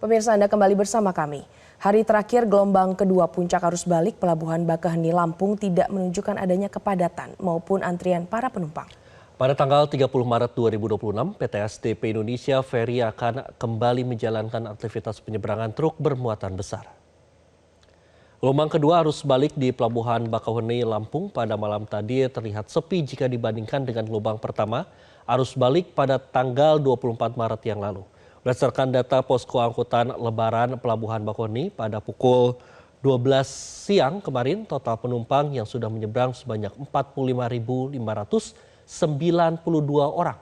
Pemirsa, Anda kembali bersama kami. Hari terakhir gelombang kedua puncak arus balik Pelabuhan Bakaheni Lampung tidak menunjukkan adanya kepadatan maupun antrian para penumpang. Pada tanggal 30 Maret 2026, PT SDP Indonesia Ferry akan kembali menjalankan aktivitas penyeberangan truk bermuatan besar. Gelombang kedua arus balik di Pelabuhan Bakaheni Lampung pada malam tadi terlihat sepi jika dibandingkan dengan gelombang pertama arus balik pada tanggal 24 Maret yang lalu. Berdasarkan data posko angkutan lebaran Pelabuhan Bakaheni pada pukul 12 siang kemarin, total penumpang yang sudah menyeberang sebanyak 45.592 orang.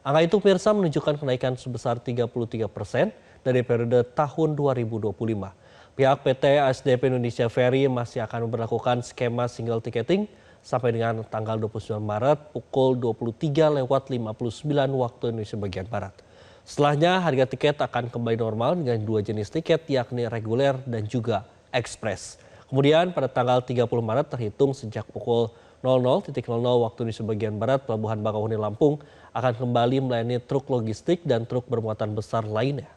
Angka itu pemirsa menunjukkan kenaikan sebesar 33% dari periode tahun 2025. Pihak PT SDP Indonesia Ferry masih akan memperlakukan skema single ticketing sampai dengan tanggal 29 Maret pukul 23.59 waktu Indonesia bagian Barat. Setelahnya harga tiket akan kembali normal dengan dua jenis tiket yakni reguler dan juga ekspres. Kemudian pada tanggal 30 Maret terhitung sejak pukul 00.00 waktu Indonesia bagian Barat, Pelabuhan Bakaheni Lampung akan kembali melayani truk logistik dan truk bermuatan besar lainnya.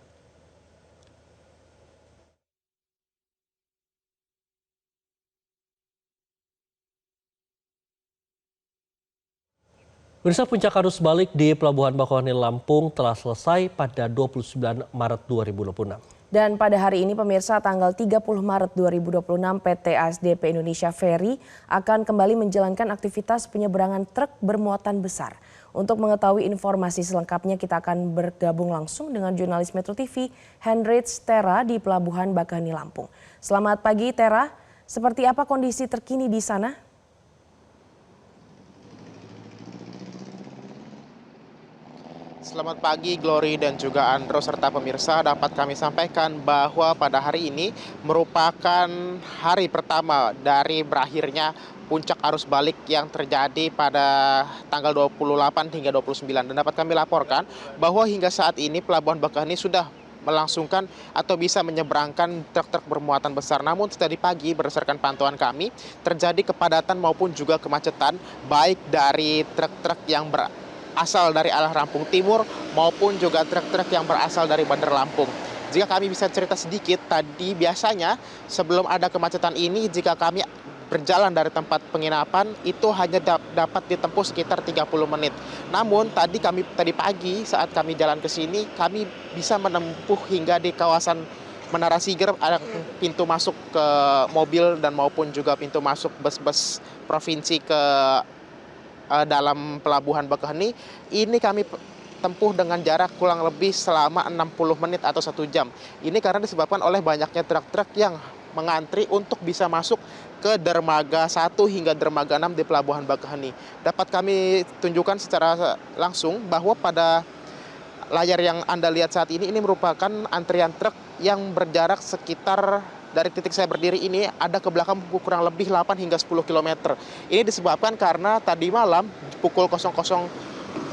Pemirsa, puncak arus balik di Pelabuhan Bakaheni Lampung telah selesai pada 29 Maret 2026. Dan pada hari ini pemirsa tanggal 30 Maret 2026 PT SDP Indonesia Ferry akan kembali menjalankan aktivitas penyeberangan truk bermuatan besar. Untuk mengetahui informasi selengkapnya kita akan bergabung langsung dengan jurnalis Metro TV Hendrits Tera di Pelabuhan Bakaheni Lampung. Selamat pagi Tera, seperti apa kondisi terkini di sana? Selamat pagi Glory dan juga Andro serta pemirsa, dapat kami sampaikan bahwa pada hari ini merupakan hari pertama dari berakhirnya puncak arus balik yang terjadi pada tanggal 28 hingga 29 dan dapat kami laporkan bahwa hingga saat ini Pelabuhan Bakaheni sudah melangsungkan atau bisa menyeberangkan truk-truk bermuatan besar. Namun tadi pagi berdasarkan pantauan kami terjadi kepadatan maupun juga kemacetan baik dari truk-truk yang berasal dari arah Lampung Timur maupun juga truk-truk yang berasal dari Bandar Lampung. Jika kami bisa cerita sedikit, tadi biasanya sebelum ada kemacetan ini jika kami berjalan dari tempat penginapan itu hanya dapat ditempuh sekitar 30 menit. Namun tadi pagi saat kami jalan ke sini kami bisa menempuh hingga di kawasan Menara Siger, ada pintu masuk ke mobil dan maupun juga pintu masuk bus-bus provinsi ke dalam Pelabuhan Bakaheni. Ini kami tempuh dengan jarak kurang lebih selama 60 menit atau 1 jam. Ini karena disebabkan oleh banyaknya truk-truk yang mengantri untuk bisa masuk ke dermaga 1 hingga dermaga 6 di Pelabuhan Bakaheni. Dapat kami tunjukkan secara langsung bahwa pada layar yang Anda lihat saat ini merupakan antrian truk yang berjarak sekitar dari titik saya berdiri ini ada ke belakang kurang lebih 8 hingga 10 km. Ini disebabkan karena tadi malam pukul 00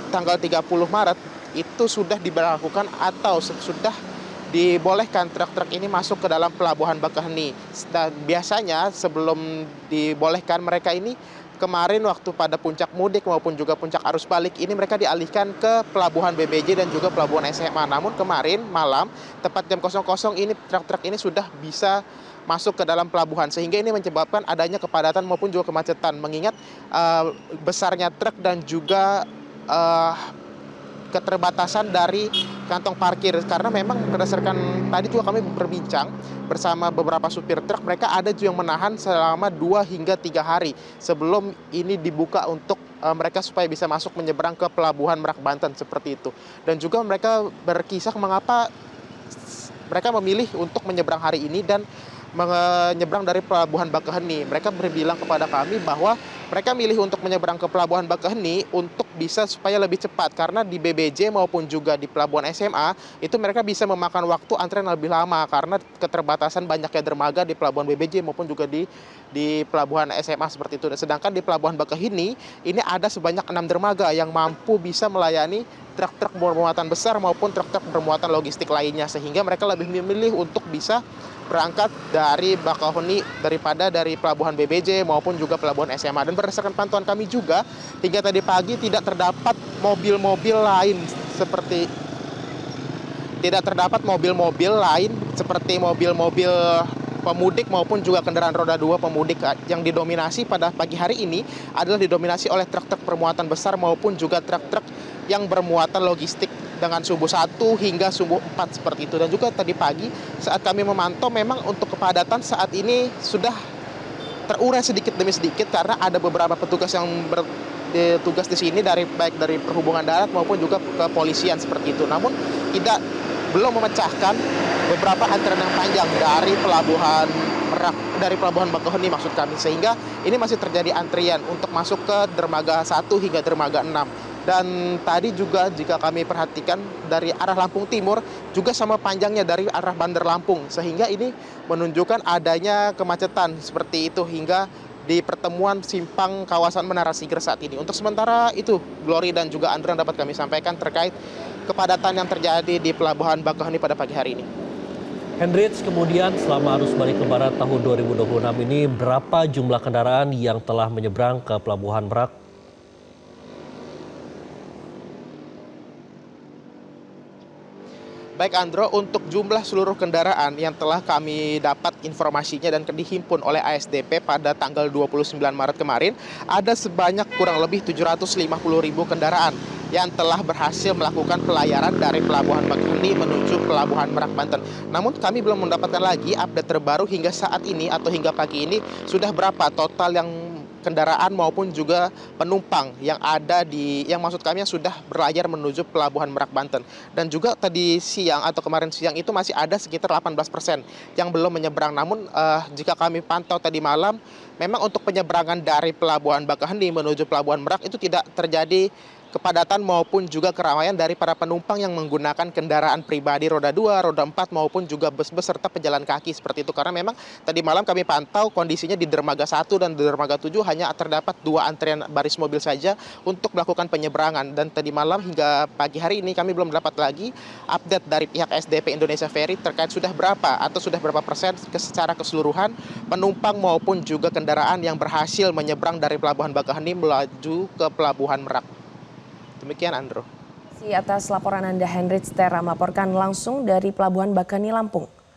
tanggal 30 Maret itu sudah diberlakukan atau sudah dibolehkan truk-truk ini masuk ke dalam Pelabuhan Bakaheni. Dan biasanya sebelum dibolehkan mereka ini kemarin waktu pada puncak mudik maupun juga puncak arus balik ini mereka dialihkan ke Pelabuhan BBJ dan juga Pelabuhan SMA. Namun kemarin malam tepat jam 00 ini truk-truk ini sudah bisa masuk ke dalam pelabuhan sehingga ini menyebabkan adanya kepadatan maupun juga kemacetan mengingat besarnya truk dan juga keterbatasan dari kantong parkir karena memang berdasarkan tadi juga kami berbincang bersama beberapa supir truk, mereka ada juga yang menahan selama 2 hingga 3 hari sebelum ini dibuka untuk mereka supaya bisa masuk menyeberang ke Pelabuhan Merak Banten seperti itu. Dan juga mereka berkisah mengapa mereka memilih untuk menyeberang hari ini dan menyeberang dari Pelabuhan Bakaheni. Mereka berbilang kepada kami bahwa mereka milih untuk menyeberang ke Pelabuhan Bakaheni untuk bisa supaya lebih cepat karena di BBJ maupun juga di Pelabuhan SMA itu mereka bisa memakan waktu antrian lebih lama karena keterbatasan banyaknya dermaga di Pelabuhan BBJ maupun juga di Pelabuhan SMA seperti itu. Sedangkan di Pelabuhan Bakaheni ini ada sebanyak 6 dermaga yang mampu bisa melayani truk-truk bermuatan besar maupun truk-truk bermuatan logistik lainnya sehingga mereka lebih memilih untuk bisa berangkat dari Bakaheni daripada dari Pelabuhan BBJ maupun juga Pelabuhan SMA. Dan berdasarkan pantauan kami juga hingga tadi pagi tidak terdapat mobil-mobil lain seperti tidak terdapat mobil-mobil lain seperti mobil-mobil pemudik maupun juga kendaraan roda 2 pemudik. Yang didominasi pada pagi hari ini adalah didominasi oleh truk-truk bermuatan besar maupun juga truk-truk yang bermuatan logistik dengan subuh 1 hingga subuh 4 seperti itu. Dan juga tadi pagi saat kami memantau memang untuk kepadatan saat ini sudah terurai sedikit demi sedikit karena ada beberapa petugas yang bertugas di sini baik dari perhubungan darat maupun juga kepolisian seperti itu. Namun belum memecahkan beberapa antrian yang panjang dari pelabuhan Merak, dari pelabuhan Bakauheni maksud kami, sehingga ini masih terjadi antrian untuk masuk ke dermaga 1 hingga dermaga 6. Dan tadi juga jika kami perhatikan dari arah Lampung Timur juga sama panjangnya dari arah Bandar Lampung, sehingga ini menunjukkan adanya kemacetan seperti itu hingga di pertemuan simpang kawasan Menara Siger saat ini. Untuk sementara itu, Glory dan juga Andra dapat kami sampaikan terkait kepadatan yang terjadi di Pelabuhan Bakauheni pada pagi hari ini. Hendrits, kemudian selama arus balik lebaran tahun 2026 ini berapa jumlah kendaraan yang telah menyeberang ke Pelabuhan Merak? Baik Andro, untuk jumlah seluruh kendaraan yang telah kami dapat informasinya dan dihimpun oleh ASDP pada tanggal 29 Maret kemarin, ada sebanyak kurang lebih 750.000 kendaraan yang telah berhasil melakukan pelayaran dari Pelabuhan Bakauheni menuju Pelabuhan Merak, Banten. Namun kami belum mendapatkan lagi update terbaru hingga saat ini atau hingga pagi ini sudah berapa total yang kendaraan maupun juga penumpang yang maksud kami yang sudah berlayar menuju Pelabuhan Merak, Banten. Dan juga tadi siang atau kemarin siang itu masih ada sekitar 18% yang belum menyeberang. Namun jika kami pantau tadi malam, memang untuk penyeberangan dari Pelabuhan Bakauheni menuju Pelabuhan Merak itu tidak terjadi kepadatan maupun juga keramaian dari para penumpang yang menggunakan kendaraan pribadi roda 2, roda 4 maupun juga bus-bus serta pejalan kaki seperti itu. Karena memang tadi malam kami pantau kondisinya di dermaga 1 dan di dermaga 7 hanya terdapat 2 antrian baris mobil saja untuk melakukan penyeberangan. Dan tadi malam hingga pagi hari ini kami belum dapat lagi update dari pihak SDP Indonesia Ferry terkait sudah berapa persen secara keseluruhan penumpang maupun juga kendaraan yang berhasil menyeberang dari Pelabuhan Bakauheni melaju ke Pelabuhan Merak. Demikian Andro. Atas laporan Anda, Hendrits Tera melaporkan langsung dari Pelabuhan Bakauheni, Lampung.